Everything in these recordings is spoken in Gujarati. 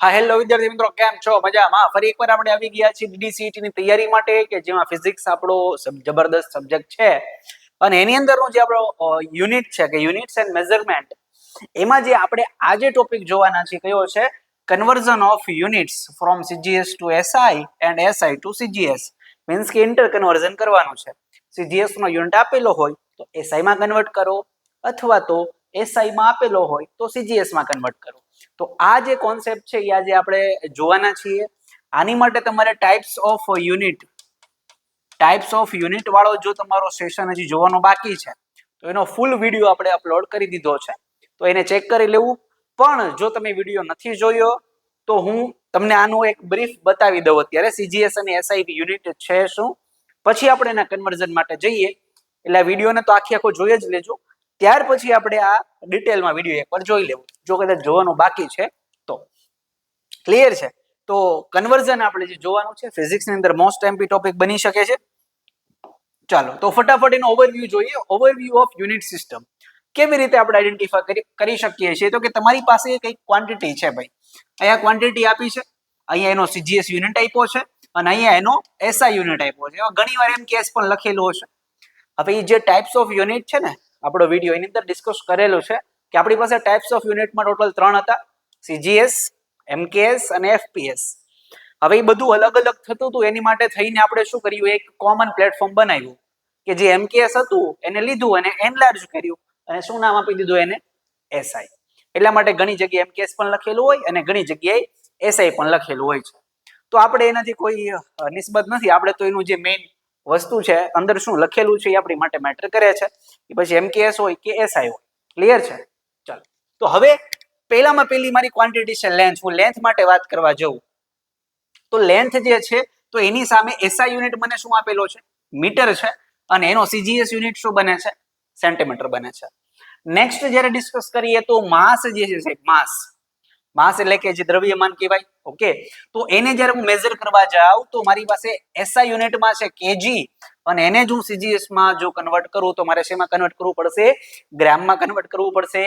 હા હેલો વિદ્યાર્થી મિત્રો, કેમ છો? મજામાં? ફરી એકવાર આપણે આવી ગયા છીએ DDCET ની તૈયારી માટે, કે જેમાં ફિઝિક્સ આપણો જબરદસ્ત સબ્જેક્ટ છે અને એની અંદરનો જે આપણો યુનિટ છે કે યુનિટ્સ એન્ડ મેઝરમેન્ટ, એમાં જે આપણે આજે ટોપિક જોવાના છે કયો છે? Conversion of units from CGS to SI and SI to CGS. Means કે ઇન્ટર કન્વર્ઝન કરવાનું છે. CGS નો યુનિટ આપેલો હોય તો SI માં કન્વર્ટ કરો, અથવા તો SI માં આપેલો હોય તો CGS માં કન્વર્ટ કરો. તો આ જે કોન્સેપ્ટ છે એ આજે આપણે જોવાના છીએ. આની માટે તમારે ટાઈપ્સ ઓફ યુનિટ વાળો જો તમારો સેશન હજી જોવાનો બાકી છે તો એનો ફૂલ વિડીયો આપણે અપલોડ કરી દીધો છે, તો એને ચેક કરી લેવું. પણ જો તમે વિડીયો નથી જોયો તો હું તમને આનું એક બ્રીફ બતાવી દઉં. અત્યારે CGS અને SI યુનિટ છે શું, પછી આપણે એના કન્વર્ઝન માટે જઈએ. એટલે આ વિડીયોને તો આખો જોઈ જ લેજો, ત્યાર પછી આપણે આ ડિટેલમાં વિડીયો એકવાર જોઈ લેવું, જો કદાચ જોવાનું બાકી છે તો. ક્લિયર છે? તો કન્વર્ઝન આપણે જે જોવાનું છે ફિઝિક્સની અંદર મોસ્ટ એમપી ટોપિક બની શકે છે. ચાલો તો ફટાફટ એનો ઓવરવ્યૂ જોઈએ. ઓવરવ્યૂ ઓફ યુનિટ સિસ્ટમ કેવી રીતે આપણે આઈડેન્ટિફાઈ કરી શકીએ છીએ? તો કે તમારી પાસે કંઈક ક્વોન્ટિટી છે ભાઈ, અહીંયા ક્વોન્ટિટી આપી છે, અહીંયા એનો CGS યુનિટ આપ્યો છે અને અહીંયા એનો SI યુનિટ આપ્યો છે. ઘણી વાર એમ કેસ પણ લખેલું હશે. હવે એ જે ટાઈપ્સ ઓફ યુનિટ છે ને, આપણો વિડીયો એની અંદર ડિસ્કસ કરેલું છે કે આપણી પાસે ટાઈપ્સ ઓફ યુનિટમાં ટોટલ 3 હતા: CGS, MKS અને FPS. હવે એ બધું અલગ અલગ થતું હતું, એની માટે થઈને આપણે શું કર્યું, એક કોમન પ્લેટફોર્મ બનાવ્યું કે જે MKS હતું એને લીધું અને એનલાર્જ કર્યું અને શું નામ આપી દીધું એને? SI. એટલા માટે ઘણી જગ્યાએ MKS પણ લખેલું હોય અને ઘણી જગ્યાએ SI પણ લખેલું હોય છે. તો આપણે એનાથી કોઈ નિસ્બત નથી, આપણે તો એનું જે મેઇન વસ્તુ છે અંદર શું લખેલું છે એ આપણી માટે મેટર કરે છે. એ પછી MKS હોય કે SI હોય. ક્લિયર છે? ચાલો તો હવે પહેલામાં પહેલી મારી ક્વોન્ટિટી છે લેન્થ. હું લેન્થ માટે વાત કરવા જાઉં તો લેન્થ જે છે તો એની સામે SI યુનિટ મને શું આપેલો છે? મીટર છે. અને એનો CGS યુનિટ શું બને છે? સેન્ટીમીટર બને છે. નેક્સ્ટ જ્યારે ડિસ્કસ કરીએ તો માસ જે છે, માસ એટલે કે જે દ્રવ્યમાન કહેવાય. ઓકે, તો એને જ્યારે હું મેઝર કરવા જાઉં તો મારી પાસે SI યુનિટમાં છે kg, અને એને જ હું CGS માં જો કન્વર્ટ કરું તો મારે શેમાં કન્વર્ટ કરવું પડશે? ગ્રામમાં કન્વર્ટ કરવું પડશે.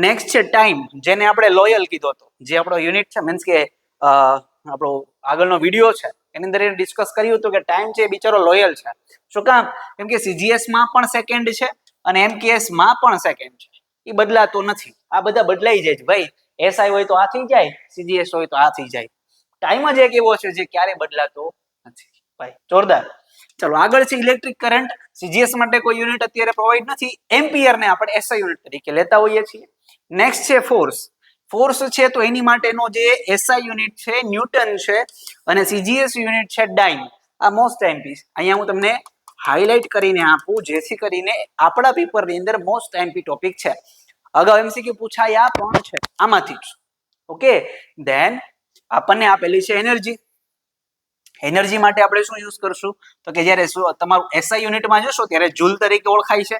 નેક્સ્ટ છે ટાઈમ, જેને આપણે લોયલ કીધો હતો, જે આપણો યુનિટ છે, મીન્સ કે આપણો આગળનો વિડીયો છે એની અંદર એને ડિસ્કસ કર્યું હતું કે ટાઈમ છે એ બિચારો લોયલ છે. શું કામ? કેમ કે CGS માં પણ સેકન્ડ છે અને MKS માં પણ સેકન્ડ છે. એ બદલાતો નથી. આ બધા બદલાઈ જાય છે ભાઈ. SI હોય તો આ થઈ જાય, CGS હોય તો આ થઈ જાય. ટાઈમ જ એક એવો છે જે ક્યારે બદલાતો નથી ભાઈ. જોરદાર. ચલો આગળ છે ઇલેક્ટ્રિક કરંટ. CGS માટે કોઈ યુનિટ અત્યારે પ્રોવાઈડ નથી, એમ્પિયર ને આપણે SI યુનિટ તરીકે લેતા હોઈએ છીએ. નેક્સ્ટ છે ફોર્સ. ફોર્સ છે તો એની માટેનો જે SI યુનિટ છે ન્યૂટન છે અને CGS યુનિટ છે ડાઇન. આ મોસ્ટ એમપી. અહીંયા હું તમને હાઇલાઇટ કરીને આપું જેથી કરીને આપણા પેપરની અંદર મોસ્ટ એમપી ટોપિક છે. અગાઉ MCQ પૂછાયા પણ છે આમાંથી જ. ઓકે, ધેન આપણને આપેલી છે એનર્જી. એનર્જી માટે આપણે શું યુઝ કરશું? તો કે જ્યારે તમારું SI યુનિટમાં જશો ત્યારે જૂલ તરીકે ઓળખાય છે,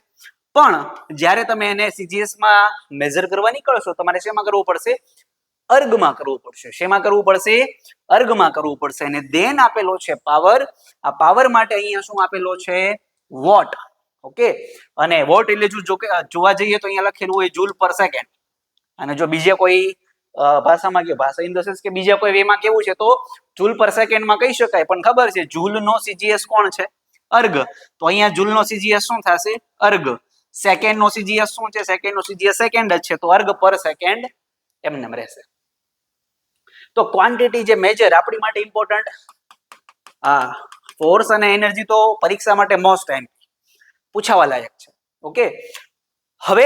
પણ જ્યારે તમે એને CGS માં મેઝર કરવા નીકળશો તમારે શેમાં કરવું પડશે? અર્ગમાં કરવું પડશે. શેમાં કરવું પડશે? અર્ગમાં કરવું પડશે. અને દેન આપેલો છે પાવર. આ પાવર માટે અહીંયા શું આપેલો છે? વોટ. ઓકે, અને વોટ એટલે જો જોવા જઈએ તો અહીંયા લખેલું હોય જૂલ પર સેકન્ડ. અને જો બીજે કોઈ ભાષામાં કે ભાષા ઇન ધ સેન્સ કે બીજા કોઈ વેમાં કેવું છે તો જૂલ પર સેકન્ડમાં કહી શકાય, પણ ખબર છે જૂલનો CGS કોણ છે? અર્ગ. તો અહીંયા જૂલનો CGS શું થશે? અર્ગ. સેકન્ડનો CGS શું છે? સેકન્ડનો CGS સેકન્ડ જ છે, તો અર્ગ પર સેકન્ડ એમને રહેશે. તો ક્વોન્ટિટી જે મેજર આપણી માટે ઇમ્પોર્ટન્ટ. ફોર્સ અને એનર્જી તો પરીક્ષા માટે મોસ્ટ ટાઈમ પૂછાવા લાયક છે. ઓકે, હવે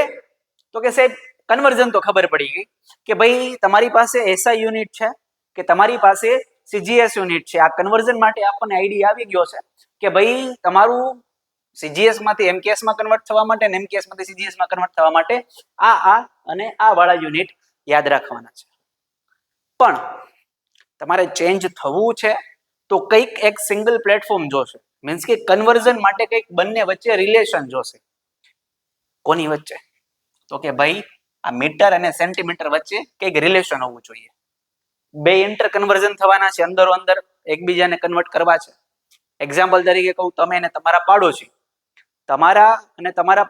તો કે સાહેબ કન્વર્ઝન તો ખબર પડી ગઈ કે ભાઈ તમારી પાસે SI યુનિટ છે કે તમારી પાસે CGS યુનિટ છે. આ કન્વર્ઝન માટે આપણને આઈડિયા આવી ગયો છે કે ભાઈ તમારું CGS માંથી MKS માં કન્વર્ટ થવા માટે અને MKS માંથી CGS માં કન્વર્ટ થવા માટે આ અને આ વાળા યુનિટ યાદ રાખવાના છે. પણ તમારે ચેન્જ થવું છે તો કંઈક એક સિંગલ પ્લેટફોર્મ જોશે. મીન્સ કે કન્વર્ઝન માટે કંઈક બંને વચ્ચે રિલેશન જોશે. કોની વચ્ચે? તો કે ભાઈ આ મીટર અને સેન્ટીમીટર વચ્ચે કંઈક રિલેશન હોવું જોઈએ. બે ઇન્ટર કન્વર્ઝન થવાના છે, અંદરો અંદર એકબીજાને કન્વર્ટ કરવા છે. એક્ઝામ્પલ તરીકે કહું, તમે અને તમારા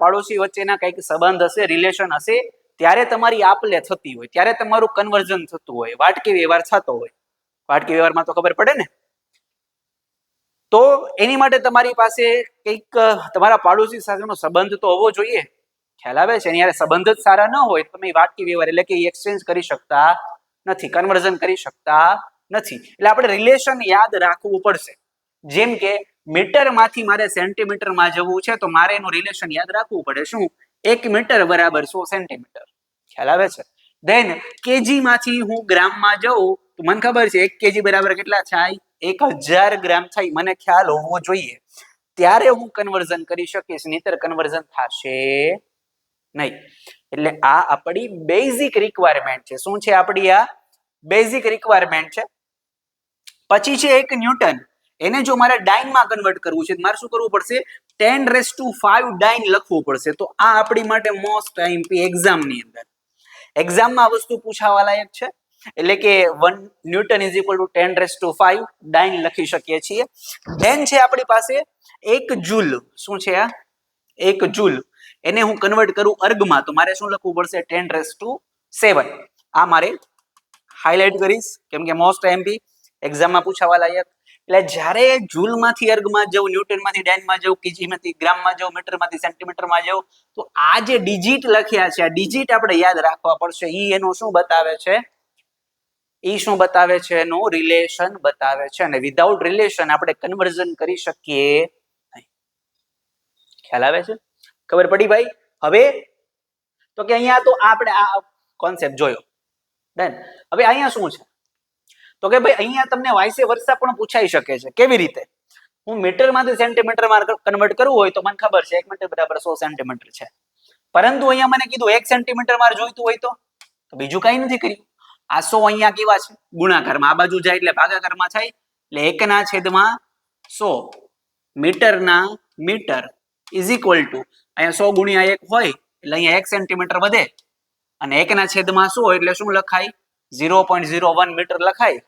પાડોશી વચ્ચેના કંઈક સંબંધ હશે, રિલેશન હશે, ત્યારે તમારી આપલે થતી હોય, ત્યારે તમારું કન્વર્ઝન થતું હોય, વાટકી વ્યવહાર થતો હોય. વાટકી વ્યવહારમાં તો ખબર પડે ને. તો એની માટે તમારી પાસે કંઈક તમારા પાડોશી સાથેનો સંબંધ તો હોવો જોઈએ. ખ્યાલ આવે છે? એની સંબંધ જ સારા ન હોય તમે વાટકી વ્યવહાર એટલે કે એક્સચેન્જ કરી શકતા નથી, કન્વર્ઝન કરી શકતા નથી. એટલે આપણે રિલેશન યાદ રાખવું પડશે. જેમ કે મીટરમાંથી મારે સેન્ટીમીટરમાં જવું છે તો મારે એનું રિલેશન યાદ રાખવું પડે. શું? 1 મીટર બરાબર 100 સેન્ટીમીટર. ખ્યાલ આવે છે? દેન કેજી માંથી હું ગ્રામમાં જઉં તો મને ખબર છે 1 કેજી બરાબર કેટલા થાય? 1000 ગ્રામ થાય. મને ખ્યાલ હોવો જોઈએ, ત્યારે હું કન્વર્ઝન કરી શકીશ, નહીતર કન્વર્ઝન થશે નહીં. એટલે આ આપણી બેઝિક રિક્વાયરમેન્ટ છે. શું છે આપણી આ બેઝિક રિક્વાયરમેન્ટ છે. પછી છે 1 ન્યૂટન. એને જો મારે ડાઇનમાં કન્વર્ટ કરવું છે, મારે શું કરવું પડશે? 10⁵ ડાઇન લખવું પડશે. તો આ આપણી માટે મોસ્ટ આઈએમપી એક્ઝામની અંદર, એક્ઝામમાં આ વસ્તુ પૂછાવા લાયક છે. એટલે કે 1 ન્યૂટન ઇઝ ઇક્વલ ટુ 10⁵ ડાઇન લખી શકીએ છીએ. ધેન છે આપણી પાસે 1 જૂલ. શું છે આ? 1 જૂલ. એને હું કન્વર્ટ કરું અર્ગમાં તો મારે શું લખવું પડશે? 10⁷. આ મારે હાઇલાઇટ કરીશ કેમ કે મોસ્ટ આઈએમપી એક્ઝામમાં પૂછાવા લાયક. એટલે જ્યારે જૂલમાંથી અર્ગમાં જવું, ન્યૂટનમાંથી ડાઇનમાં જવું, કેજીમાંથી ગ્રામમાં જવું, મીટરમાંથી સેન્ટીમીટરમાં જવું, તો આ જે ડિજિટ લખ્યા છે, આ ડિજિટ આપણે યાદ રાખવા પડશે. ઈ એનું શું બતાવે છે? ઈ શું બતાવે છે? એનું રિલેશન બતાવે છે. અને વિધાઉટ રિલેશન આપણે કન્વર્ઝન કરી શકીએ નહીં. ખ્યાલ આવે છે? ખબર પડી ભાઈ? હવે તો કે અહીંયા તો આપણે આ કોન્સેપ્ટ જોયો. ડન. હવે અહીંયા શું છે? તો કે ભાઈ અહીંયા તમને વાઇસે વર્સા પણ પૂછાઈ શકે છે. કેવી રીતે? હું મીટરમાંથી સેન્ટીમીટરમાં કન્વર્ટ કરવું હોય તો મને ખબર છે 1 મીટર બરાબર 100 સેન્ટીમીટર છે. પરંતુ અહીંયા મને કીધું 1 સેન્ટીમીટર મારે જોઈતું હોય તો બીજું કઈ નથી કર્યું. આ 100 અહીંયા કેવા છે? ગુણાકારમાં. આ બાજુ જાય એટલે ભાગાકારમાં થાય. એટલે 1/100 મીટરના મીટર ઇઝ ઇક્વલ ટુ અહીંયા 100 ગુણ્યા 1 હોય એટલે અહીંયા 1 સેન્ટીમીટર વધે અને 1/100 એટલે શું લખાય? 0.01 મીટર લખાય.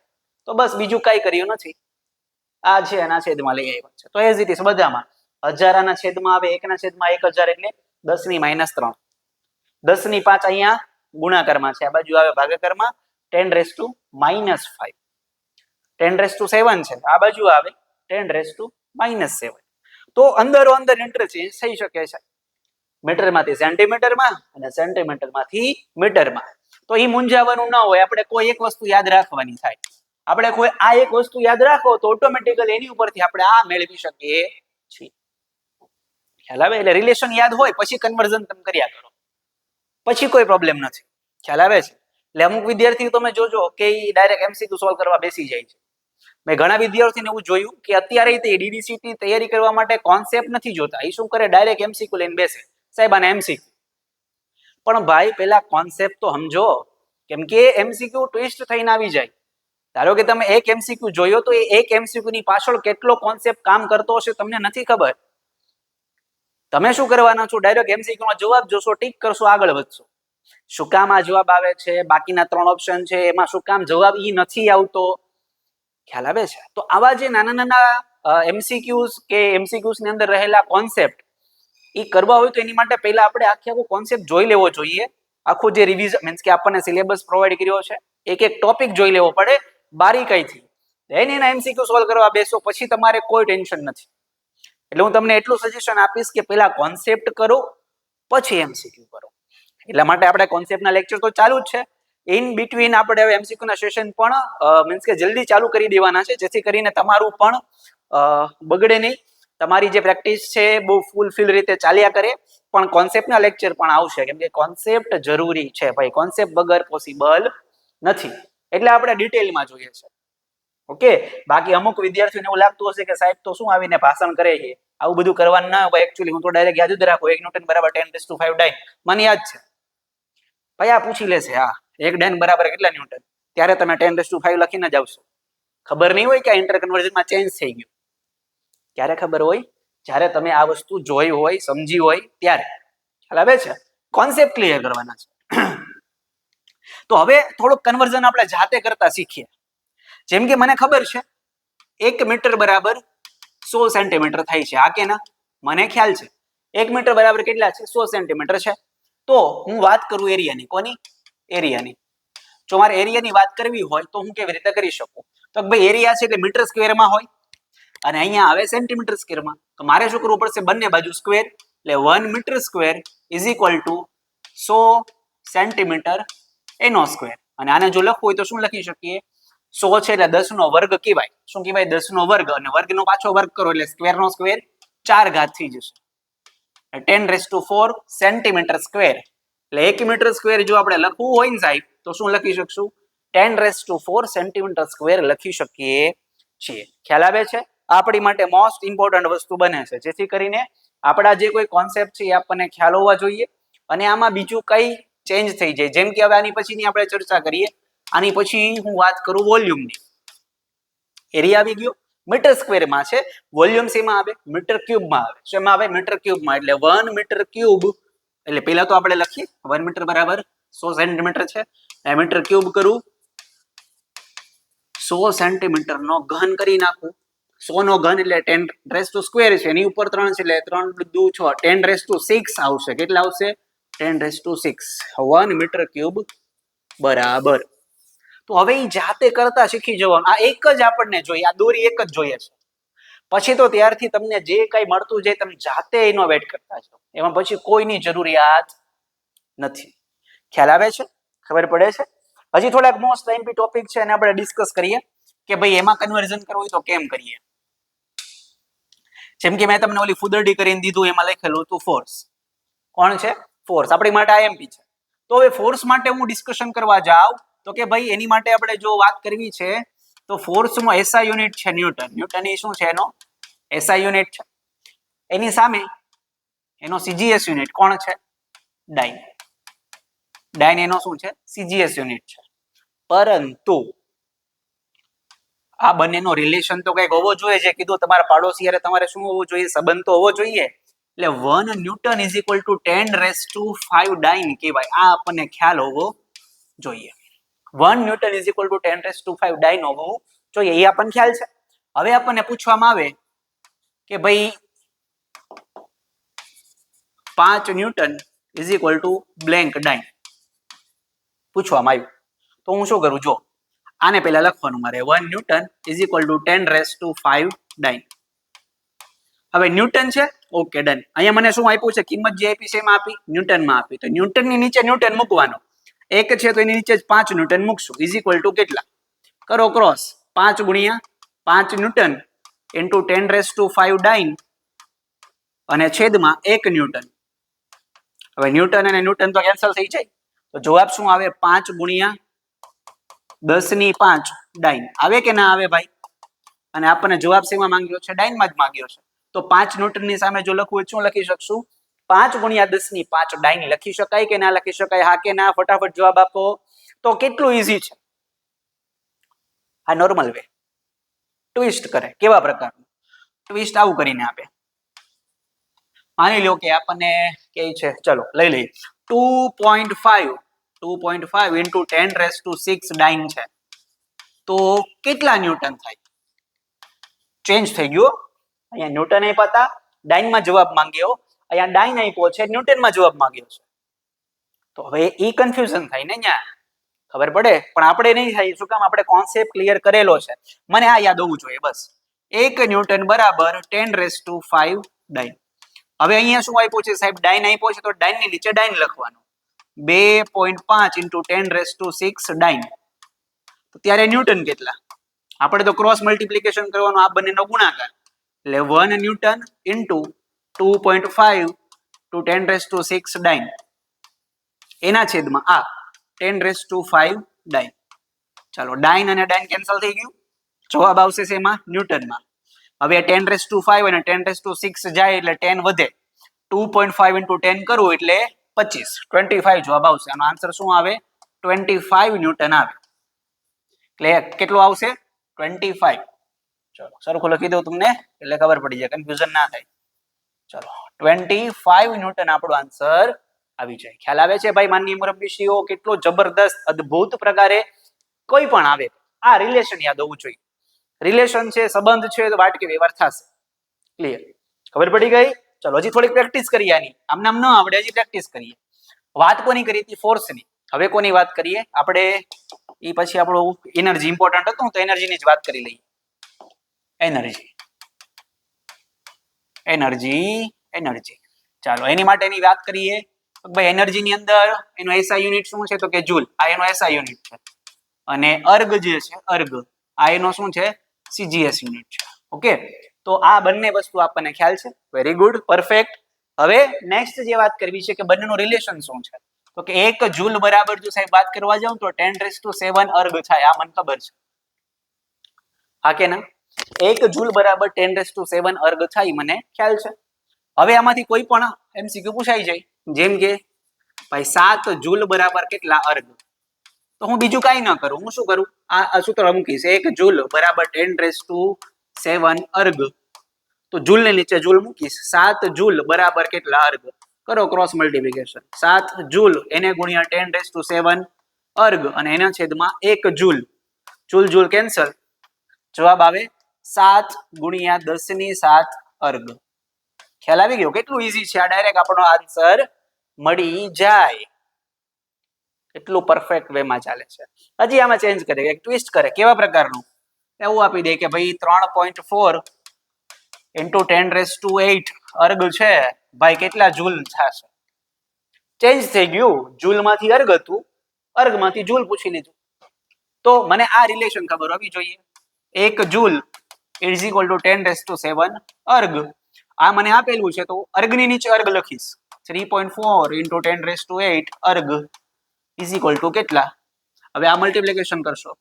તો બસ બીજું કઈ કર્યું નથી. આ છે એના છેદમાં લઈ આવ્યા છે. તો એઝ ઇટ ઇઝ બધામાં 1000 આના છેદમાં આવે, 1/1000 એટલે 10⁻³ 10⁵ અહીંયા ગુણાકારમાં છે, આ બાજુ આવે ભાગાકારમાં 10⁻⁵. 10⁷ છે, આ બાજુ આવે 10⁻⁻⁷. તો અંદરો અંદર ઇન્ટરચેન્જ થઈ શકે છે મીટરમાંથી સેન્ટીમીટરમાં અને સેન્ટીમીટરમાંથી મીટરમાં. તો એ મૂંઝાવાનું ન હોય. આપણે કોઈ એક વસ્તુ યાદ રાખવાની થાય. આપણે કોઈ આ એક વસ્તુ યાદ રાખો તો ઓટોમેટિકલી એની ઉપરથી આપણે આ મેળવી શકીએ છીએ. ખ્યાલ આવે? એટલે રિલેશન યાદ હોય પછી કન્વર્ઝન તમે કર્યા કરો, પછી કોઈ પ્રોબ્લેમ નથી. ખ્યાલ આવે છે? એટલે અમુક વિદ્યાર્થીઓ તમે જોજો કે ડાયરેક્ટ એમસીક્યુ સોલ્વ કરવા બેસી જાય છે. મેં ઘણા વિદ્યાર્થીઓને એવું જોયું કે અત્યારે તે ડીડીસીટી તૈયારી કરવા માટે કોન્સેપ્ટ નથી જોતા. એ શું કરે? ડાયરેક્ટ એમસીક્યુ લઈને બેસે. સાહેબ આને એમસીક્યુ. પણ ભાઈ પહેલા કોન્સેપ્ટ તો સમજો, કેમ કે એમસીક્યુ ટ્વિસ્ટ થઈને આવી જાય. ધારો કે તમે એક એમસીક્યુ જોયો તો એ એક એમસીક્યુ ની પાછળ કેટલો કોન્સેપ્ટ કામ કરતો હશે તમને નથી ખબર. તમે શું કરવાના છો? ડાયરેક્ટ એમસીક્યુ માં જવાબ જોશો, ટીક કરશો, આગળ વધશો. શું કામ આ જવાબ આવે છે? બાકીના 3 ઓપ્શન છે એમાં શું કામ જવાબ ઈ નથી આવતો? ખ્યાલ આવે છે? તો આવા જે નાના નાના એમસીક્યુઝ કે એમસીક્યુઝ ની અંદર રહેલા કોન્સેપ્ટ ઈ કરવા હોય તો એની માટે પહેલા આપણે આખો કોન્સેપ્ટ જોઈ લેવો જોઈએ. આખું જે રિવિઝન મીન્સ કે આપણને સિલેબસ પ્રોવાઈડ કર્યો છે, એક એક ટોપિક જોઈ લેવો પડે બારીકાઈથી. then એના એમસીક્યુ સોલ્વ કરવા બેસો પછી તમારે કોઈ ટેન્શન નથી. એટલે હું તમને એટલું સજેશન આપીશ કે પહેલા કોન્સેપ્ટ કરો પછી એમસીક્યુ કરો. એટલા માટે આપણે કોન્સેપ્ટના લેક્ચર તો ચાલુ જ છે. ઇન બિટવીન આપણે હવે એમસીક્યુ ના સેશન પણ મીન્સ કે જલ્દી ચાલુ કરી દેવાના છે, જેથી કરીને તમારું પણ બગડે નહીં. તમારી જે પ્રેક્ટિસ છે બહુ ફૂલફિલ રીતે ચાલ્યા કરે. પણ કોન્સેપ્ટના લેક્ચર પણ આવશે, કેમ કે કોન્સેપ્ટ જરૂરી છે ભાઈ. કોન્સેપ્ટ વગર પોસિબલ નથી. એટલે આપણે ડિટેલમાં જોઈએ છે. ઓકે. બાકી અમુક વિદ્યાર્થીઓને એવું લાગતું હશે કે સાહેબ તો શું આવીને ભાષણ કરે છે, આવું બધું કરવાનું ના હોય. એકચ્યુઅલી હું તો ડાયરેક્ટ યાદ જ રાખો 1 ન્યૂટન બરાબર 10⁵ ડાઇન. મને યાદ છે ભાઈ, આ પૂછી લેશે હા 1 ડાઇન બરાબર કેટલા ન્યૂટન, ત્યારે તમે 10⁵ લખીને જ આવશો. ખબર નહીં હોય કે આ ઇન્ટર કન્વર્ઝનમાં ચેન્જ થઈ ગયું. ક્યારે ખબર હોય? જ્યારે તમે આ વસ્તુ જોઈ હોય, સમજી હોય ત્યારે. ખ્યાલ આવે છે? કોન્સેપ્ટ ક્લિયર કરવાના છે. તો હવે થોડુંક કન્વર્ઝન આપણે જાતે કરતા શીખીએ. જેમ કે મને ખબર છે 1 મીટર બરાબર 100 સેન્ટીમીટર થાય છે. આ કે ના? મને ખ્યાલ છે 1 મીટર બરાબર કેટલા છે? 100 સેન્ટીમીટર છે. તો હું વાત કરું એરિયાની, કોની? એરિયાની. જો મારે એરિયાની વાત કરવી હોય તો હું કેવી રીતે કરી શકું? તો ભાઈ એરિયા છે એટલે મીટર સ્ક્વેરમાં હોય અને અહીંયા આવે સેન્ટીમીટર સ્ક્વેરમાં. તો મારે શું કરવું પડશે? બંને બાજુ સ્ક્વેર, એટલે 1 metre square is equal to 100 centimetre એનો સ્ક્વેર. અને આને જો લખવું હોય તો શું લખી શકીએ? 100 છે એટલે 10 નો વર્ગ કહેવાય. શું કહેવાય? 10 નો વર્ગ, અને વર્ગનો પાછો વર્ગ કરો એટલે સ્ક્વેર નો સ્ક્વેર 4 ઘાત થઈ જશે. 10⁴ સેન્ટીમીટર સ્ક્વેર. એટલે 1 મીટર સ્ક્વેર જો આપણે લખવું હોય ને સાહેબ તો શું લખી શકશું? 10⁴ સેન્ટીમીટર સ્ક્વેર લખી શકીએ છીએ. ખ્યાલ આવે છે? આપણી માટે મોસ્ટ ઇમ્પોર્ટન્ટ વસ્તુ બને છે, જેથી કરીને આપણા જે કોઈ કોન્સેપ્ટ છે એ આપણને ખ્યાલ હોવા જોઈએ અને આમાં બીજું કઈ ચેન્જ થઈ જાય. જેમ કે હવે આની પછીની આપણે ચર્ચા કરીએ. આની પછી હું વાત કરું વોલ્યુમની. એરિયા આવી ગયો, મીટર સ્ક્વેરમાં છે. વોલ્યુમ શેમાં આવે? મીટર ક્યુબમાં આવે. શેમાં આવે? મીટર ક્યુબમાં. એટલે 1 મીટર ક્યુબ, એટલે પહેલા તો આપણે લખીએ 1 મીટર બરાબર 100 સેન્ટીમીટર છે. મીટર ક્યુબ કરું 100 સેન્ટીમીટર નો ઘન કરી નાખું. 100 નો ઘન એટલે 10⁻² છે, એની ઉપર 3 છે એટલે 3 દુ 6, 10⁻6 આવશે. કેટલા આવશે? 10⁻6. 1 મીટર ક્યુબ બરાબર. તો હવે એ જાતે કરતા શીખી જવાનું. આ એક જ આપણને જોઈએ, આ દોરી એક જ જોઈએ છે. પછી તો ત્યારથી તમને જે કઈ મળતું જાય તમે જાતે ઇનોવેટ કરતા જાઓ, એમાં પછી કોઈની જરૂરિયાત નથી. ખ્યાલ આવે છે? ખબર પડે છે? હજી થોડાક મોસ્ટ આઈએમપી ટોપિક છે અને આપણે ડિસ્કસ કરીએ કે ભાઈ એમાં કન્વર્ઝન કરવું હોય તો કેમ કરીએ. જેમ કે મેં તમને ઓલી ફુદરડી કરીને દીધું, એમાં લખેલું હતું ફોર્સ. કોણ છે? ફોર્સ. આપણી માટે આઈએમપી છે. તો હવે ફોર્સ માટે હું ડિસ્કશન કરવા જાઉં તો કે ભાઈ એની માટે આપણે જો વાત કરવી છે તો ફોર્સનો એસઆઈ યુનિટ છે ન્યૂટન. ન્યૂટન એ શું છે? એનો એસઆઈ યુનિટ છે. એની સામે એનો સીજીએસ યુનિટ કોણ છે? ડાઇન. ડાઇન એનો શું છે? સીજીએસ યુનિટ છે. પરંતુ આ બંનેનો રિલેશન તો કંઈક હોવો જોઈએ. જે કીધું તમારા પાડોશી યારે તમારે શું હોવું જોઈએ? સંબંધ તો હોવો જોઈએ. એટલે 1 ન્યૂટન ઇઝ ઇક્વલ ટુ 10⁵ ડાઇન કહેવાય. આ આપણને ખ્યાલ હોવો જોઈએ. 1 ન્યૂટન ઇઝ ઇક્વલ ટુ 10⁵ ડાઇન હોવું જોઈએ, એ આપણને ખ્યાલ છે. હવે આપણને પૂછવામાં આવે કે ભાઈ 5 newton is equal to blank dyne પૂછવામાં આવ્યું. તો હું શું કરું? જો આને પહેલા લખવાનું મારે 1 ન્યૂટન ઇઝ ઇક્વલ ટુ 10⁵ ડાઇન. હવે ન્યૂટન છે, ઓકે ડન. અહીંયા મને શું આપ્યું છે? કિંમત જે આપી છે એમાં આપી, ન્યૂટનમાં આપી. તો ન્યૂટનની નીચે ન્યૂટન મૂકવાનો. એક છે તો એની નીચે જ 5 ન્યૂટન મૂકશું. ઇઝ ઇક્વલ ટુ કેટલા? કરો ક્રોસ. 5 ગુણ્યા 5 ન્યૂટન ઇન્ટુ 10⁵ ડાઇન અને છેદમાં 1 ન્યૂટન. હવે ન્યૂટન અને ન્યૂટન તો કેન્સલ થઈ જાય. તો જવાબ શું આવે? 5 ગુણ્યા 10⁵ ડાઇન. આવે કે ના આવે ભાઈ? અને આપણને જવાબ શેમાં માંગ્યો છે? ડાઇનમાં જ માંગ્યો છે. તો 5 ન્યૂટનની સામે જો લખવું હોય શું લખી શકશું? 5 ગુણ્યા 10⁵ ડાઇન લખી શકાય કે ના લખી શકાય? હા કે ના? ફટાફટ જવાબ આપો. તો કેટલું ઈઝી છે. આ નોર્મલ વે ટ્વિસ્ટ કરે. કેવા પ્રકારનું ટ્વિસ્ટ? આવું કરીને આપે. માની લો કે આપણને કે છે, ચલો લઈ લઈએ 2.5 ઇન્ટુ 10⁻6 ડાઇન છે. તો કેટલા ન્યૂટન થાય? ચેન્જ થઈ ગયો. અહીંયા ન્યૂટન આપ્યા હતા, ડાઇનમાં જવાબ માંગ્યો. અહીંયા ડાઇન આપ્યો છે, ન્યૂટનમાં જવાબ માંગ્યો છે. તો હવે ઈ કન્ફ્યુઝન થાય ને અહીંયા. ખબર પડે? પણ આપણે નહીં થાય. શું કામ? આપણે કોન્સેપ્ટ ક્લિયર કરેલો છે. મને આ યાદ હોવું જોઈએ બસ. 1 ન્યૂટન બરાબર 10⁵ ડાઇન. હવે અહીંયા શું આપ્યું છે સાહેબ? ડાઇન આપ્યો છે તો ડાઇનની નીચે ડાઇન લખવાનું. 2.5 ઇન્ટુ 10⁻6 ડાઇન. તો ત્યારે ન્યૂટન કેટલા? આપણે તો ક્રોસ મલ્ટિપ્લિકેશન કરવાનું, આ બંનેનો ગુણાકાર. એટલે 1 ન્યૂટન ઇન્ટુ 2.5 ટુ 10⁻6 ડાઇન એના છેદમાં આ 10⁵ ડાઇન. ચાલો ડાઇન અને ડાઇન કેન્સલ થઈ ગયું. જવાબ આવશે શેમાં? ન્યૂટનમાં. હવે 10⁵ અને 10⁻6 જાય એટલે 10 વધે. 2.5 ઇન્ટુ 10 કરવું એટલે 25 જવાબ આવશે. આનો આન્સર શું આવે? 25 ન્યૂટન આવે. એટલે કેટલું આવશે? 25. ચલો સરખું લખી દઉં તમને એટલે ખબર પડી જાય, કન્ફ્યુઝન ના થાય. ચલો 25 ન્યૂટન આપણો આન્સર આવી જાય. ખ્યાલ આવે છે ભાઈ? માનનીય મુરબ્બીશ્રીઓ, કેટલો જબરદસ્ત અદ્ભુત પ્રકારે કોઈ પણ આવે આ રિલેશન યાદ હોવું જોઈએ. રિલેશન છે, સંબંધ છે તો વાટકી વ્યવહાર થશે. ક્લિયર? ખબર પડી ગઈ? ચલો હજી થોડીક પ્રેક્ટિસ કરીએ આની. આમ નામ ન આવડે, હજી પ્રેક્ટિસ કરીએ. વાત કોની કરી હતી? ફોર્સની. હવે કોની વાત કરીએ આપણે? એ પછી આપણું એનર્જી ઇમ્પોર્ટન્ટ હતું તો એનર્જીની જ વાત કરી લઈએ. એનર્જી. ચાલો એની માટેની વાત કરીએ. ભાઈ એનર્જીની અંદર એનો એસઆઈ યુનિટ શું છે? તો કે જૂલ. આ એનો એસઆઈ યુનિટ છે. અને અર્ગ જે છે આ એનો શું છે? સીજીએસ યુનિટ છે. ઓકે, તો આ બંને વસ્તુ આપણને ખ્યાલ છે. Very good, perfect. હવે નેક્સ્ટ જે વાત કરવી છે કે બંનેનું રિલેશન શું છે? તો કે 1 જૂલ બરાબર જો સાહેબ વાત કરવા જાઉં તો 10⁷ અર્ગ થાય. આ મને ખબર છે. હા કે ના? 1 જૂલ બરાબર 10⁷ અર્ગ થાય મને ખ્યાલ છે. હવે આમાંથી કોઈ પણ એમસીક્યુ પૂછાઈ જાય, જેમ કે ભાઈ 7 જૂલ બરાબર કેટલા અર્ગ? તો હું બીજું કાંઈ ન કરું. હું શું કરું? આ સૂત્ર મૂકીશ. 1 જૂલ બરાબર 10⁷ અર્ગ. તો જૂલ ને નીચે જૂલ મૂકીશ. 7 જૂલ બરાબર કેટલા અર્ગ? કરો ક્રોસ મલ્ટીપ્લિકેશન. 7 જૂલ એને ગુણ્યા 10⁷ અર્ગ અને એના છેદમાં 1 જૂલ. Joule cancel. જવાબ આવે 7 ગુણ્યા 10⁷ અર્ગ. ખ્યાલ આવી ગયો? કેટલું ઈઝી છે આ! ડાયરેક્ટ આપણો આન્સર મળી જાય. એટલું પરફેક્ટ વે માં ચાલે છે. હજી આમાં ચેન્જ કરે, એક ટ્વિસ્ટ કરે. કેવા પ્રકારનું? એવું આપી દે કે ભાઈ 3.4 × 10⁸ અર્ગ છે ભાઈ કેટલા જૂલ થશે? ચેન્જ થઈ ગયું. જૂલ માંથી અર્ગ હતું, અર્ગ માંથી જૂલ પૂછી લીધું. તો મને આ રિલેશન ખબર હોવી જોઈએ. 1 જૂલ = 10⁷ અર્ગ. આ મને આપેલું છે તો અર્ગની નીચે અર્ગ લખીશ. 3.4 × 10⁸ અર્ગ = કેટલા? હવે આ મલ્ટીપ્લિકેશન કરશો,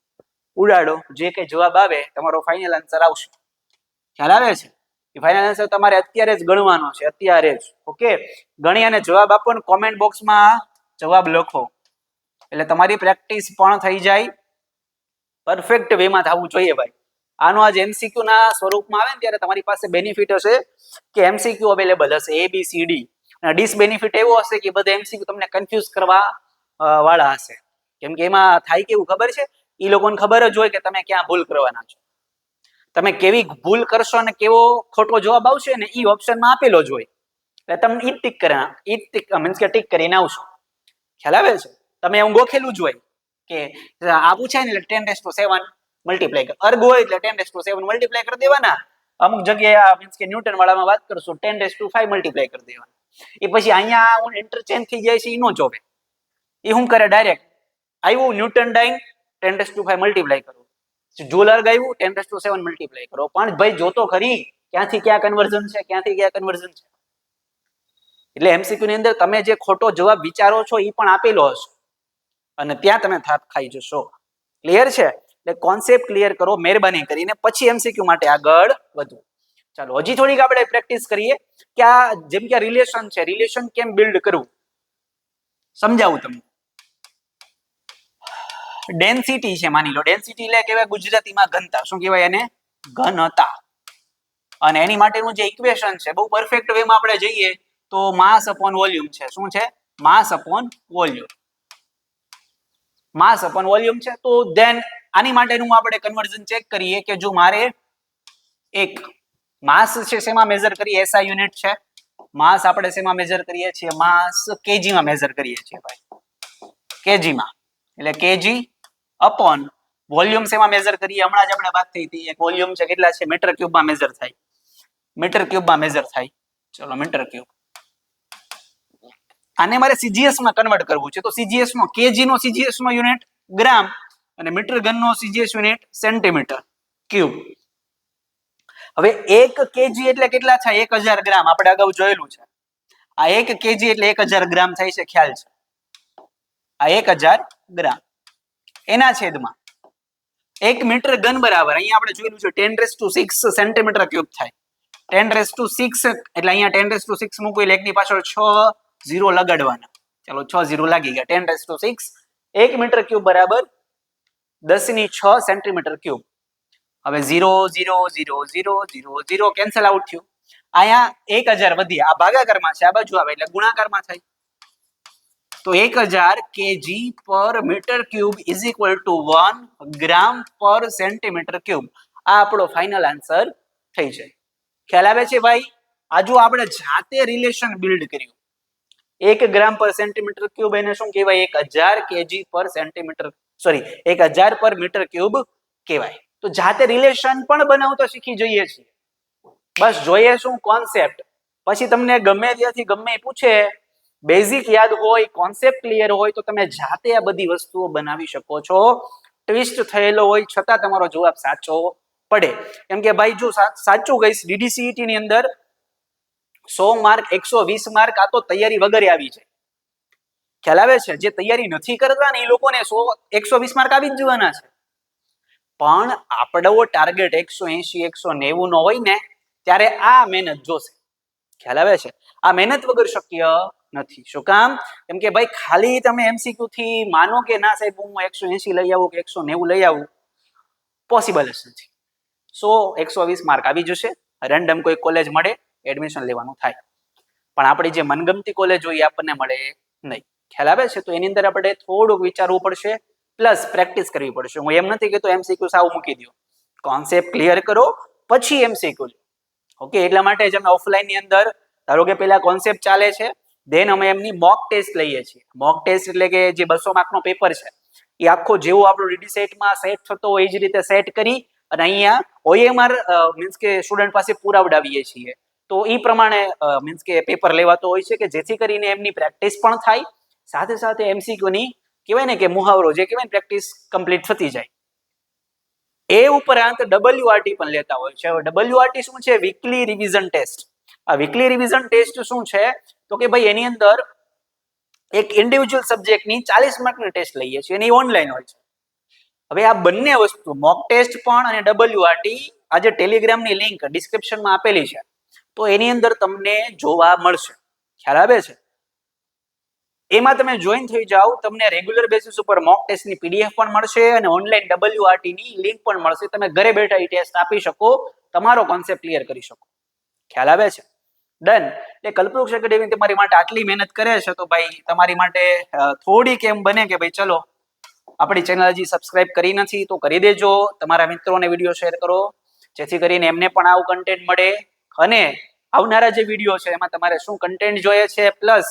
ઉડાડો, જે કઈ જવાબ આવે તમારો ફાઇનલ આન્સર આવશે. ખ્યાલ આવે છે? એ ફાઇનલ આન્સર તમારે અત્યારે જ ગણવાનો છે, અત્યારે જ. ઓકે, ગણી અને જવાબ આપો ને કોમેન્ટ બોક્સમાં જવાબ લખો, એટલે તમારી પ્રેક્ટિસ પણ થઈ જાય. પરફેક્ટ વેમાં થવું જોઈએ ભાઈ. આનો આજ એમસીક્યુ ના સ્વરૂપમાં આવે ને ત્યારે તમારી પાસે બેનિફિટ હશે કે એમસીક્યુ અવેલેબલ હશે ABCD, અને ડિસબેનિફિટ એવો હશે કે બધા એમસીક્યુ તમને કન્ફ્યુઝ કરવા વાળા હશે. કેમ કે એમાં થાય કેવું ખબર છે? એ લોકોને ખબર જ હોય કે તમે ક્યાં ભૂલ કરવાના છો. તમે કેવી ભૂલ કરશો અને કેવો ખોટો જવાબ આવશે ને એ ઓપ્શનમાં આપેલો જ હોય. એટલે તમે ટીક કરીને આવશો. ખ્યાલ આવે છે? તમે એવું ગોખેલું જ હોય કે આ પૂછાય ને એટલે 10⁷ મલ્ટીપ્લાય કર. અર્ગ હોય એટલે 10⁷ મલ્ટીપ્લાય કરી દેવાના. અમુક જગ્યાએ મીન્સ કે ન્યૂટન વાળામાં વાત કરશો 10⁵ મલ્ટીપ્લાય કરી દેવાના. એ પછી અહીંયા ઇન્ટરચેન્જ થઈ જાય છે, એ નો જોવે. એ શું કરે? ડાયરેક્ટ આવ્યું ન્યૂટન ડાઇન 10⁵ મલ્ટીપ્લાય કરો. જૂલ અર્ગ આવ્યું 10⁷ મલ્ટીપ્લાય કરો. પણ ભાઈ જોતો ખરી ક્યાંથી ક્યાં કન્વર્ઝન છે, ક્યાંથી ક્યાં કન્વર્ઝન છે. એટલે એમસીક્યુ ની અંદર તમે જે ખોટો જવાબ વિચારો છો એ પણ આપેલો હશે અને ત્યાં તમે થાપ ખાઈ જશો. ક્લિયર છે? એટલે કોન્સેપ્ટ ક્લિયર કરો મહેરબાની કરીને, પછી એમસીક્યુ માટે આગળ વધો. ચાલો હજી થોડીક આપણે પ્રેક્ટિસ કરીએ કે આ જેમ કે રિલેશન છે, રિલેશન કેમ બિલ્ડ કરવું સમજાવું તમને. ડેન્સિટી છે, માની લો ડેન્સિટી એટલે કહેવાય ગુજરાતીમાં ઘનતા. શું કહેવાય એને? ઘનતા. અને એની માટેનું જે ઇક્વેશન છે બહુ પરફેક્ટ વેમાં આપણે જઈએ તો માસ અપોન વોલ્યુમ છે. શું છે? માસ અપોન વોલ્યુમ. માસ અપોન વોલ્યુમ છે. તો ધેન આની માટેનું આપણે કન્વર્ઝન ચેક કરીએ કે જો મારે એક માસ છે શેમાં મેઝર કરીએ? એસઆઈ યુનિટ છે. માસ આપણે શેમાં મેઝર કરીએ છીએ? માસ કેજીમાં મેઝર કરીએ છીએ ભાઈ, કેજીમાં. એટલે કેજી અપોન વોલ્યુમ શેમાં મેઝર કરીએ? હમણાં જ આપણે વાત થઈ હતી, એક વોલ્યુમ છે કેટલા છે? મીટર ક્યુબમાં મેઝર થાય. મીટર ક્યુબમાં મેઝર થાય. ચલો મીટર ક્યુબ. આને મારે સીજીએસ માં કન્વર્ટ કરવું છે. તો સીજીએસ નો કેજી નો સીજીએસ નો યુનિટ ગ્રામ અને મીટર ઘન નો સીજીએસ યુનિટ સેન્ટીમીટર ક્યુબ. હવે 1 કેજી એટલે કેટલા થાય? 1000 ગ્રામ. આપણે અગાઉ જોયેલું છે. આ 1 કેજી એટલે 1000 ગ્રામ થાય છે, ખ્યાલ છે? આ 1000 ગ્રામ. એના છેદમાં 1 મીટર ઘન બરાબર અહીંયા આપણે જોયેલું છે 10⁶ સેન્ટીમીટર ક્યુબ થાય. 10⁶ એટલે અહીંયા 10⁶ મૂકો એટલે એકની પાછળ 6 0 લગાડવાના. ચાલો 6 0 લાગી ગયા. 10⁶ 1 મીટર ક્યુબ બરાબર 10⁶ સેન્ટીમીટર ક્યુબ. હવે 0 0 0 0 0 0 કેન્સલ આઉટ થયું. અહીંયા 1000 વધી, આ ભાગાકારમાં છે, આ બાજુ આવે એટલે ગુણાકારમાં થાય. તો 1000 કેજી પર metre cube is equal to 1 gram પર સેન્ટીમીટર ક્યુબ. આ આપણો ફાઇનલ આન્સર થઈ જાય. ખ્યાલ આવે છે ભાઈ? આ જો આપણે જાતે રિલેશન બિલ્ડ કર્યું. 1 ગ્રામ પર સેન્ટીમીટર ક્યુબ એને શું કહેવાય? 1000 kg પર સેન્ટીમીટર, સોરી 1000 પર મીટર ક્યુબ કહેવાય. તો જાતે રિલેશન પણ બનાવતા શીખી જઈએ છીએ. બસ જોઈએ શું? કોન્સેપ્ટ. પછી તમને ગમે ત્યાંથી ગમે પૂછે, બેઝિક યાદ હોય, કોન્સેપ્ટ ક્લિયર હોય તો તમે જાતે આ બધી વસ્તુઓ બનાવી શકો છો. ટ્વિસ્ટ થયેલો હોય છતાં તમારો જવાબ સાચો પડે. કેમ કે ભાઈ જો સાચું કહીશ, DDCET ની અંદર 100 માર્ક 120 માર્ક આ તો તૈયારી વગર આવી જાય. ખ્યાલ આવે છે? જે તૈયારી નથી કરતા ને એ લોકોને 100 120 માર્ક આવી જ જવાના છે. પણ આપણો ટાર્ગેટ 180 190 નો હોય ને ત્યારે આ મહેનત જોશે. ખ્યાલ આવે છે? આ મહેનત વગર શક્ય નથી. શું કામ? કેમ કે ભાઈ ખાલી તમે MCQ થી માનો કે ના સાહેબ હું 180 લઈ આવું કે 190 લઈ આવું, પોસિબલ જ નથી. 100 120 માર્ક આવી જશે, રેન્ડમ કોઈ કોલેજ મળે, એડમિશન લેવાનું થાય. પણ આપણી જે મનગમતી કોલેજ હોય એ આપણને મળે નહીં. ખ્યાલ આવે છે? તો એની અંદર આપણે થોડુંક વિચારવું પડશે, પ્લસ પ્રેક્ટિસ કરવી પડશે. હું એમ નથી કહેતો MCQ સાવ મૂકી દો, કોન્સેપ્ટ ક્લિયર કરો પછી MCQ લો. ઓકે, એટલા માટે જ અમે ઓફલાઈન ની અંદર ધારો કે પેલા કોન્સેપ્ટ ચાલે છે, દેન અમે એમની મોક ટેસ્ટ લઈએ છીએ. મોક ટેસ્ટ એટલે કે જે 200 માર્કનો પેપર છે એ આખો જેવો આપણો DD સેટમાં સેટ થતો હોય એ જ રીતે સેટ કરી અને અહીંયા OMR મીન્સ કે સ્ટુડન્ટ પાસે પુરાવડાવીએ છીએ. તો એ પ્રમાણે મીન્સ કે પેપર લેવાતો હોય છે કે જેથી કરીને એમની પ્રેક્ટિસ પણ થાય, સાથે સાથે MCQ ની કહેવાય ને કે મુહાવરો જે કહેવાય ને પ્રેક્ટિસ કમ્પ્લીટ થતી જાય. એ ઉપરાંત WRT પણ લેતા હોય છે. WRT શું છે? Weekly revision test. આ વીકલી રિવિઝન ટેસ્ટ શું છે? તો કે ભાઈ એની અંદર એક ઇન્ડિવિજ્યુઅલ સબ્જેક્ટની 40 માર્કની ટેસ્ટ લઈએ છીએ અને એ ઓનલાઈન હોય છે. હવે આ બંને વસ્તુ મોક ટેસ્ટ પણ અને WRT આજે ટેલિગ્રામની લિંક ડિસ્ક્રિપ્શનમાં આપેલી છે, તો એની અંદર તમને જોવા મળશે. ખ્યાલ આવે છે? એમાં તમે જોઈન થઈ જાઓ, તમને રેગ્યુલર બેસિસ ઉપર મોક ટેસ્ટની PDF પણ મળશે અને ઓનલાઈન WRT ની લિંક પણ મળશે. તમે ઘરે બેઠા એ ટેસ્ટ આપી શકો, તમારો કોન્સેપ્ટ ક્લિયર કરી શકો. ખ્યાલ આવે છે? ડન. એ કલ્પવૃક્ષ એકેડેમી તમારી માટે આટલી મહેનત કરે છે તો ભાઈ તમારી માટે થોડીક એમ બને કે ભાઈ ચલો આપણી ચેનલ હજી સબસ્ક્રાઇબ કરી નથી તો કરી દેજો, તમારા મિત્રોને વિડીયો શેર કરો જેથી કરીને એમને પણ આવું કન્ટેન્ટ મળે. અને આવનારા જે વિડીયો છે એમાં તમારે શું કન્ટેન્ટ જોઈએ છે, પ્લસ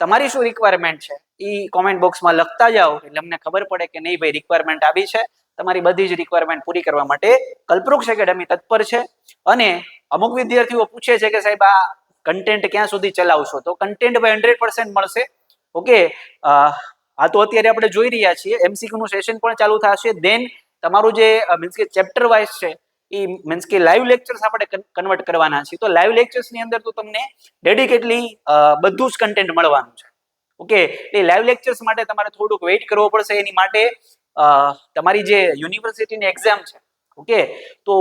તમારી શું રિક્વાયરમેન્ટ છે એ કોમેન્ટ બોક્સમાં લખતા જાઓ એટલે અમને ખબર પડે કે નહીં ભાઈ રિક્વાયરમેન્ટ આવી છે. તમારી બધી જ રિક્વાયરમેન્ટ પૂરી કરવા માટે કલ્પવૃક્ષ એકેડેમી તત્પર છે. અને અમુક વિદ્યાર્થીઓ પૂછે છે કે સાહેબ આ કન્ટેન્ટ ક્યાં સુધી ચલાવશો? તો કન્ટેન્ટ ભાઈ 100% મળશે. ઓકે, આ તો અત્યારે આપણે જોઈ રહ્યા છીએ, MCQ નું સેશન પણ ચાલુ થશે. દેન તમારું જે મીન્સ કે ચેપ્ટર વાઇઝ છે એ મીન્સ કે લાઈવ લેક્ચર્સ આપણે કન્વર્ટ કરવાના છે. તો લાઈવ લેક્ચર્સ ની અંદર તો તમને ડેડિકેટલી બધું જ કન્ટેન્ટ મળવાનું છે. ઓકે, એ લાઈવ લેક્ચર્સ માટે તમારે થોડુંક વેઇટ કરવો પડશે. એની માટે તમારી જે યુનિવર્સિટીની એક્ઝામ છે, ઓકે, તો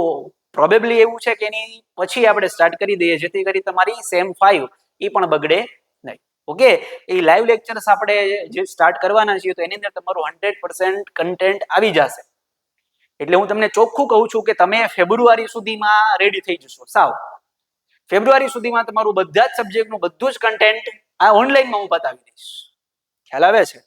પ્રોબેબલી એવું છે કે એની પછી આપણે સ્ટાર્ટ કરી દઈએ જેથી કરી તમારી સેમ 5 એ પણ બગડે નહીં. ઓકે, એ લાઈવ લેક્ચર્સ આપણે જે સ્ટાર્ટ કરવાના છીએ તો એની અંદર તમારું 100% કન્ટેન્ટ આવી જશે. એટલે હું તમને ચોખ્ખું કહું છું કે તમે ફેબ્રુઆરી સુધીમાં રેડી થઈ જશો. સાવ ફેબ્રુઆરી સુધીમાં તમારું બધા જ સબ્જેક્ટનું બધું જ કન્ટેન્ટ આ ઓનલાઈનમાં હું બતાવી દઈશ. ખ્યાલ આવે છે?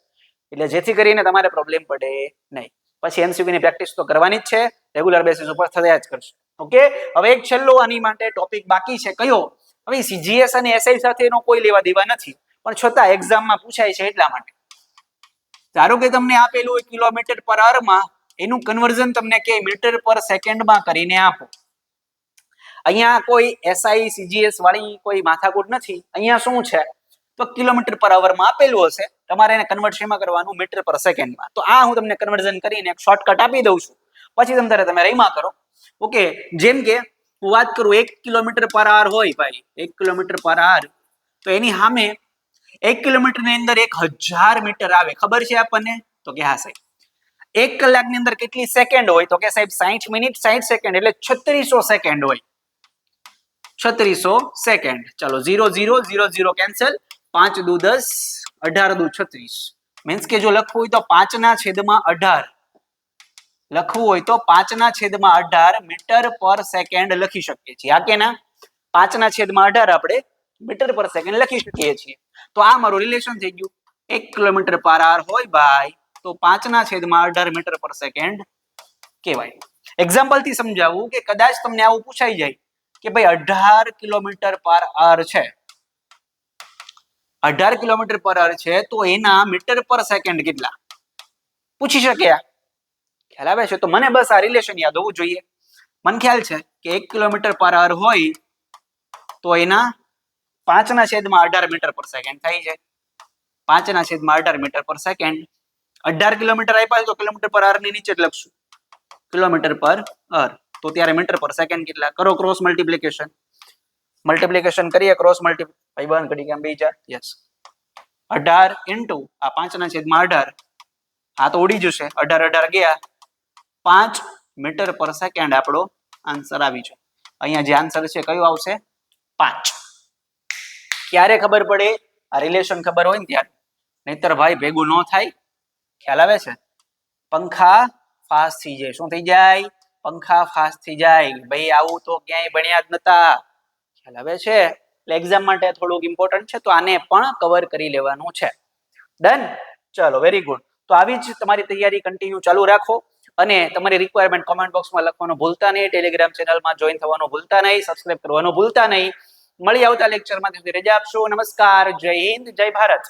એટલે જેથી કરીને તમારે પ્રોબ્લેમ પડે નહીં. પછી MCQ ની પ્રેક્ટિસ તો કરવાની જ છે, રેગ્યુલર બેસિસ ઉપર થયા જ કરશે. ઓકે, હવે એક છેલ્લો આની માટે ટોપિક બાકી છે. કયો? હવે CGS અને SI સાથે એનો કોઈ લેવા દેવા નથી, પણ છતાં એક્ઝામમાં પૂછાય છે એટલા માટે. ધારો કે તમને આપેલું હોય કિલોમીટર પર અવરમાં, એનું કન્વર્ઝન તમને કે મીટર પર સેકન્ડમાં કરીને આપો. અહીંયા કોઈ SI CGS વાળી કોઈ માથાકૂટ નથી. અહીંયા શું છે તો કિલોમીટર પર અવરમાં આપેલું હશે, તમારે એને કન્વર્ટ શેમાં કરવાનું? મીટર પર સેકન્ડમાં. તો આ હું તમને કન્વર્ઝન કરીને એક શોર્ટકટ આપી દઉં છું, પછી તમે રહીમાં કરો. ઓકે, જેમ કે હું વાત કરું 1 કિલોમીટર પર અવર હોય ભાઈ, 1 કિલોમીટર પર અવર, તો એની સામે 1 કિલોમીટર ની અંદર 1000 મીટર આવે. ખબર છે આપણને? તો કે હા સાહેબ. 1 કલાકની અંદર કેટલી સેકન્ડ હોય? તો કે સાહેબ 60 મિનિટ 60 સેકન્ડ એટલે 3600 સેકન્ડ હોય. 3600 સેકન્ડ. ચલો 0 0 0 0 કેન્સલ, 5 દુ 10, 18 દુ 36. મીન્સ કે જો લખવું હોય તો 5/18 લખવું હોય તો 5/18 મીટર પર સેકન્ડ લખી શકીએ છીએ. આ કે ના? 5/18 આપણે મીટર પર સેકન્ડ લખી શકીએ છીએ. તો આ મારું રિલેશન થઈ ગયું. 1 કિલોમીટર પર અવર હોય ભાઈ તો 5/18 મીટર પર સેકન્ડ કહેવાય. એક્ઝામ્પલ થી સમજાવું કે કદાચ તમને આવું પૂછાઈ જાય કે ભાઈ 18 કિલોમીટર પર અવર છે, 18 કિલોમીટર પર અવર છે તો એના મીટર પર સેકન્ડ કેટલા પૂછી શકે ખ્યાલ આવે છે? તો મને બસ આ રિલેશન યાદ હોવું જોઈએ. મને ખ્યાલ છે કે 1 કિલોમીટર પર અવર હોય તો એના 5/18 મીટર પર સેકન્ડ થાય છે. 5/18 મીટર પર સેકન્ડ. 18 કિલોમીટર આપ્યા તો કિલોમીટર પર અવર ની નીચે જ લખશું કિલોમીટર પર અવર. તો ત્યારે મીટર પર સેકન્ડ કેટલા? કરો ક્રોસ મલ્ટીપ્લિકેશન કરીએ. ક્રોસ મલ્ટીપ્લાય બંધ કરી કેમ બે 4 યસ 18 ઇન્ટુ આ 5/18 આ તો ઉડી જશે. 18 ગયા 5 મીટર પર સેકન્ડ આપણો આન્સર આવી છે. અહીંયા જે આન્સર છે કયો આવશે? 5. ક્યારે ખબર પડે? આ રિલેશન ખબર હોય ને ત્યારે, નહીતર ભાઈ ભેગું ન થાય. ખ્યાલ આવે છે? પંખા ફાસ્ટ થઈ જાય. શું થઈ જાય? પંખા ફાસ્ટ થઈ જાય. ભાઈ આવું તો ક્યાંય ભણ્યા જ નતા. ખ્યાલ આવે છે? એટલે એક્ઝામ માટે થોડુંક ઇમ્પોર્ટન્ટ છે તો આને પણ કવર કરી લેવાનું છે. ડન? ચલો વેરી ગુડ. તો આવી જ તમારી તૈયારી કન્ટિન્યુ ચાલુ રાખો અને તમારી રિક્વાયરમેન્ટ કોમેન્ટ બોક્સમાં લખવાનું ભૂલતા નહીં. ટેલિગ્રામ ચેનલમાં જોઈન થવાનું ભૂલતા નહીં. સબસ્ક્રાઇબ કરવાનું ભૂલતા નહીં. મળી આવતા લેક્ચરમાં રજા આપશો. નમસ્કાર, જય હિન્દ, જય ભારત.